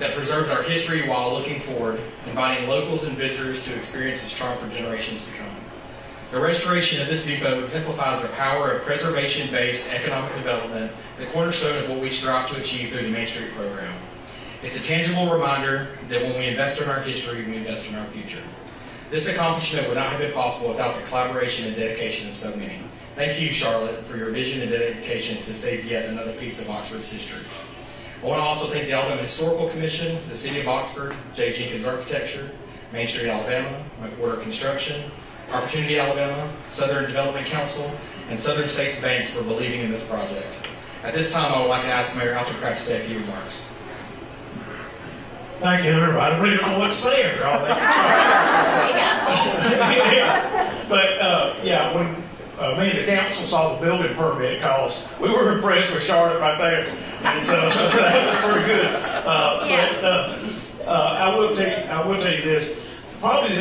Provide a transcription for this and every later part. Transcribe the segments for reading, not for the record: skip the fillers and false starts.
that preserves our history while looking forward, inviting locals and visitors to experience its charm for generations to come. The restoration of this depot exemplifies the power of preservation-based economic development, the cornerstone of what we strive to achieve through the Main Street program. It's a tangible reminder that when we invest in our history, we invest in our future. This accomplishment would not have been possible without the collaboration and dedication of so many. Thank you, Charlotte, for your vision and dedication to save yet another piece of Oxford's history. I want to also thank the Alabama Historical Commission, the City of Oxford, J. Jenkins Architecture, Main Street, Alabama, McWhorter Construction, Opportunity Alabama, Southern Development Council, and Southern States Banks for believing in this project. At this time, I would like to ask Mayor Altercraft to say a few remarks. Thank you, Hunter. I don't even know what to say after all that. But when me and the council saw the building permit calls, we were impressed with Charlotte right there, and so that was pretty good. I will tell you this: probably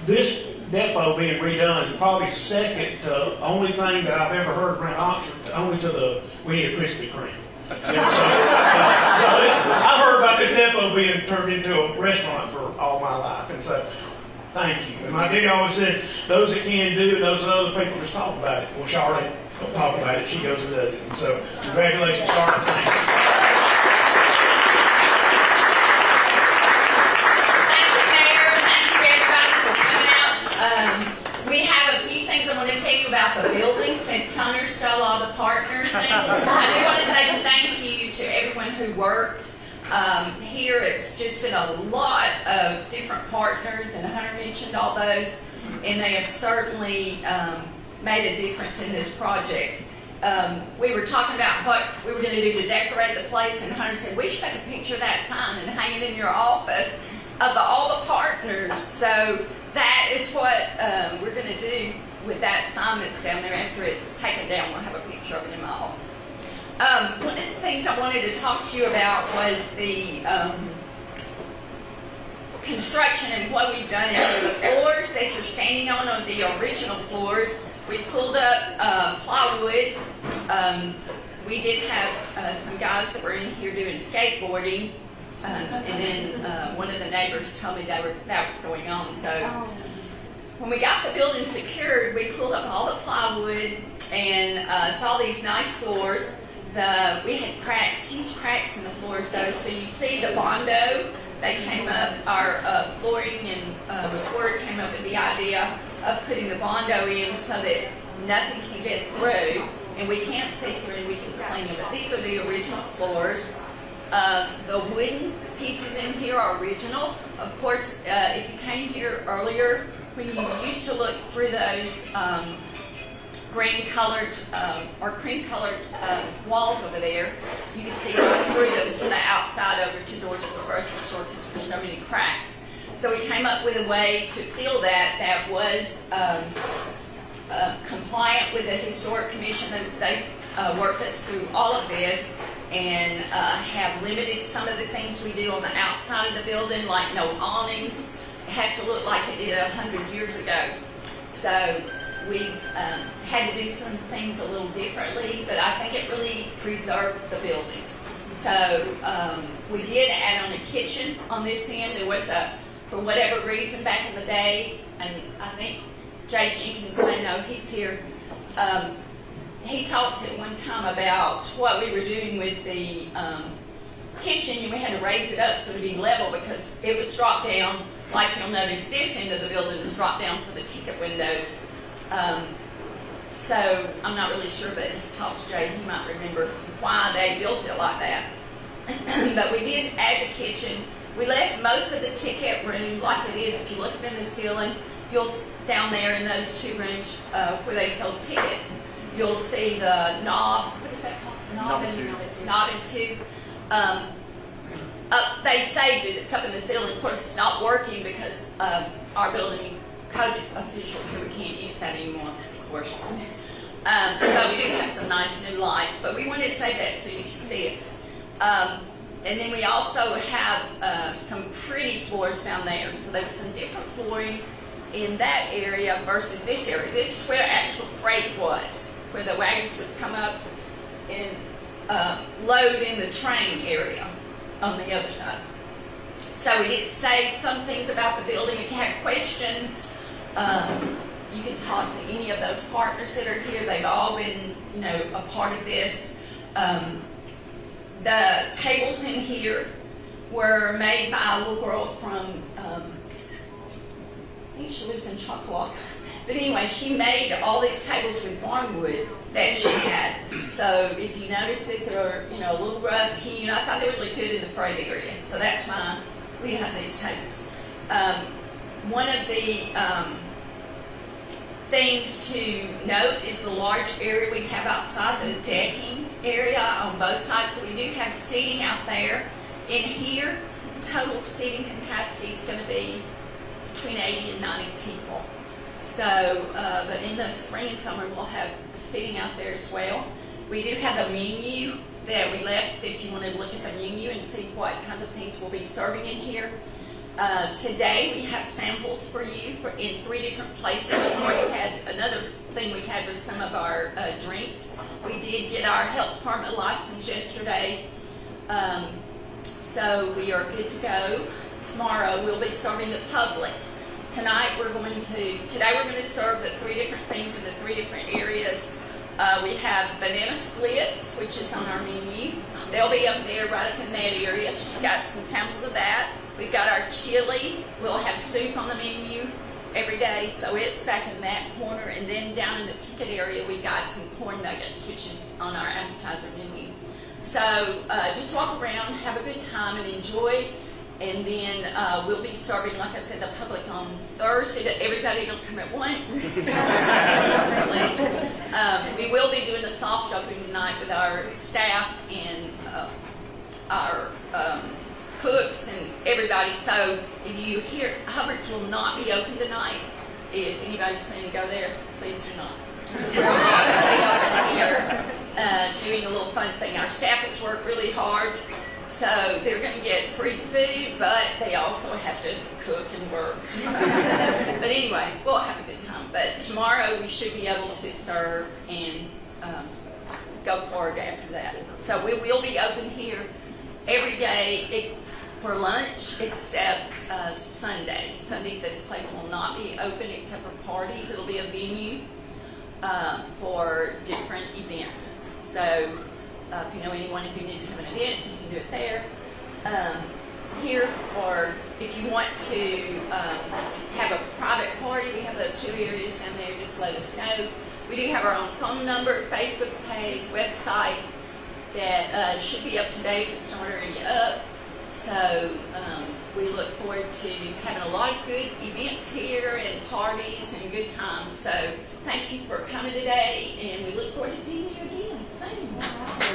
this depot being redone is probably second to only thing that I've ever heard around Oxford, only to we need a Krispy Kreme. You know, I've heard about this depot being turned into a restaurant for all my life, and so thank you. And my daddy always said, those that can do it, those other people just talk about it. Well, Charlotte don't talk about it, she goes and does it. And so congratulations, Charlotte. Thank you. Thank you, Mayor. Thank you, everybody, for coming out. We have a few things I want to tell you about the building, since Hunter stole all the partner things. I do want to say thank you to everyone who worked here. It's just been a lot of different partners, and Hunter mentioned all those, and they have certainly made a difference in this project. We were talking about what we were going to do to decorate the place, and Hunter said, we should take a picture of that sign and hang it in your office of all the partners. So that is what we're going to do with that sign that's down there. After it's taken down, we'll have a picture of it in my office. One of the things I wanted to talk to you about was the construction and what we've done. And the floors that you're standing on are the original floors. We pulled up plywood. We did have some guys that were in here doing skateboarding. And then one of the neighbors told me that was going on. So when we got the building secured, we pulled up all the plywood and saw these nice floors. We had cracks, huge cracks in the floors though. So you see the Bondo, they came up, our flooring and recorder came up with the idea of putting the Bondo in so that nothing can get through and we can't see through and we can clean them. But these are the original floors. The wooden pieces in here are original. Of course, if you came here earlier, when you used to look through those green-colored or cream-colored walls over there, you could see right through them to the outside over to Dorsey's grocery store because there's so many cracks. So we came up with a way to fill that was compliant with the Historic Commission. They worked us through all of this and have limited some of the things we do on the outside of the building, like no awnings. It has to look like it did 100 years ago. So we've had to do some things a little differently, but I think it really preserved the building. So we did add on a kitchen on this end. There was for whatever reason back in the day, and I think Jay Jenkins may know, he's here. He talked at one time about what we were doing with the kitchen, and we had to raise it up so it would be level because it was dropped down. Like you'll notice, this end of the building is dropped down for the ticket windows. So I'm not really sure, but if you talk to Jay, he might remember why they built it like that. But we did add the kitchen. We left most of the ticket room like it is. If you look up in the ceiling, you'll down there in those two rooms where they sold tickets, you'll see the knob. What is that called? Knob and tube. They saved it. It's up in the ceiling. Of course, it's not working because our building code officials, so we can't use that anymore, of course. But we do have some nice new lights. But we wanted to save that so you can see it. And then we also have some pretty floors down there. So there was some different flooring in that area versus this area. This is where actual freight was, where the wagons would come up and load in the train area. on the other side. So we did say some things about the building. If you have questions, you can talk to any of those partners that are here. They've all been, a part of this. The tables in here were made by a little girl from, I think she lives in Chocolate. But anyway, she made all these tables with barnwood that she had. So if you notice that they're, a little rough hewn, I thought they would look good in the front area. So that's why we have these tables. One of the things to note is the large area we have outside, the decking area on both sides. So we do have seating out there. In here, total seating capacity is going to be between 80 and 90 people. So, but in the spring and summer, we'll have seating out there as well. We do have the menu that we left if you wanted to look at the menu and see what kinds of things we'll be serving in here. Today, we have samples for you in 3 different places. We already had another thing we had was some of our drinks. We did get our health department license yesterday. So we are good to go. Tomorrow, we'll be serving the public. Today we're going to serve the 3 different things in the 3 different areas. We have banana splits, which is on our menu. They'll be up there right up in that area. She got some samples of that. We've got our chili. We'll have soup on the menu every day, so it's back in that corner. And then down in the ticket area, we got some corn nuggets, which is on our appetizer menu. So just walk around, have a good time, and enjoy. And then we'll be serving, like I said, the public on Thursday. Everybody don't come at once. We will be doing a soft opening tonight with our staff and our cooks and everybody. So if you hear, Hubbard's will not be open tonight. If anybody's planning to go there, please do not. We're not going to be open here doing a little fun thing. Our staff has worked really hard. So they're going to get free food, but they also have to cook and work. But anyway, we'll have a good time. But tomorrow we should be able to serve and go forward after that. So we will be open here every day for lunch except Sunday. Sunday this place will not be open except for parties. It'll be a venue for different events. So if you know anyone who needs to have an event, you can do it there. Here, or if you want to have a private party, we have those 2 areas down there. Just let us know. We do have our own phone number, Facebook page, website that should be up to date if it's not already up. So we look forward to having a lot of good events here and parties and good times. So thank you for coming today, and we look forward to seeing you again soon.